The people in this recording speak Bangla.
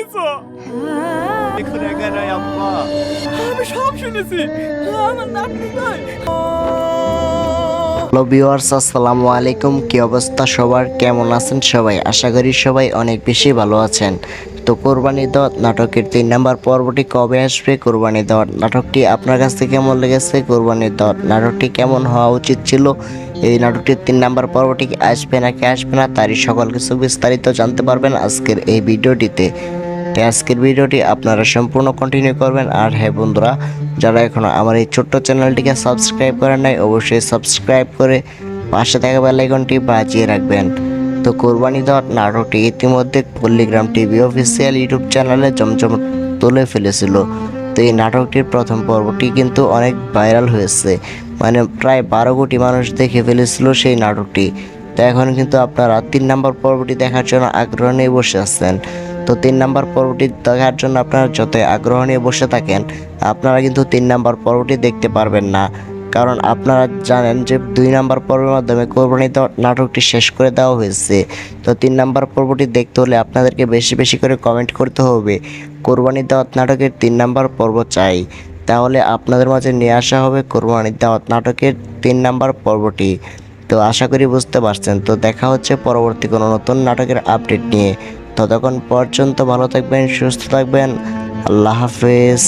শুনেছো? এখন একা নাই আব্বা। আমি সব শুনেছি। আমার নাতনি ভাই। হ্যালো ভিউয়ার্স, আসসালামু আলাইকুম। কি অবস্থা সবার, কেমন আছেন সবাই? আশা করি সবাই অনেক বেশি ভালো আছেন। তো কোরবানি দেওয়া নাটকের 3 নাম্বার পর্বটি কবে আসবে? কোরবানি দেওয়া নাটকটি আপনার কাছ থেকে কেমন লেগেছে? কোরবানি দেওয়া নাটকটি কেমন হওয়া উচিত ছিল? এই নাটকটির 3 নাম্বার পর্বটি কি আসবে নাকি আসবে না, তারই সকল কিছু বিস্তারিত জানতে পারবেন আজকের এই ভিডিওটিতে। তো আজকের ভিডিওটি আপনারা সম্পূর্ণ কন্টিনিউ করবেন। আর হ্যাঁ বন্ধুরা, যারা এখনও আমার এই ছোট্ট চ্যানেলটিকে সাবস্ক্রাইব করেন নাই, অবশ্যই সাবস্ক্রাইব করে পাশে থাকা বেল আইকনটি বাজিয়ে রাখবেন। তো কোরবানি দেওয়া নাটকটি ইতিমধ্যে পল্লীগ্রাম টিভি অফিসিয়াল ইউটিউব চ্যানেলে জমজম তুলে ফেলেছিল। তো এই নাটকটির প্রথম পর্বটি কিন্তু অনেক ভাইরাল হয়েছে, মানে প্রায় 12 কোটি মানুষ দেখে ফেলেছিল সেই নাটকটি। তো এখন কিন্তু আপনারা 3 নম্বর পর্বটি দেখার জন্য আগ্রহ নিয়ে বসে আছেন। তো 3 নম্বর পর্বটি দেখার জন্য আপনারা যতই আগ্রহ নিয়ে বসে থাকেন, আপনারা কিন্তু 3 নম্বর পর্বটি দেখতে পারবেন না। কারণ আপনারা জানেন যে 2 নম্বর পর্বের মাধ্যমে কোরবানি দেওয়া নাটকটি শেষ করে দেওয়া হয়েছে। তো 3 নম্বর পর্বটি দেখতে হলে আপনাদেরকে বেশি বেশি করে কমেন্ট করতে হবে কোরবানি দেওয়া নাটকের 3 নম্বর পর্ব চাই। তাহলে আপনাদের মাঝে নিয়ে আসা হবে কোরবানি দেওয়া নাটকের 3 নম্বর পর্বটি। তো আশা করি বুঝতে পারছেন। তো দেখা হচ্ছে পরবর্তী কোনো নতুন নাটকের আপডেট নিয়ে। ততক্ষণ পর্যন্ত ভালো থাকবেন, সুস্থ থাকবেন। আল্লাহ হাফেজ।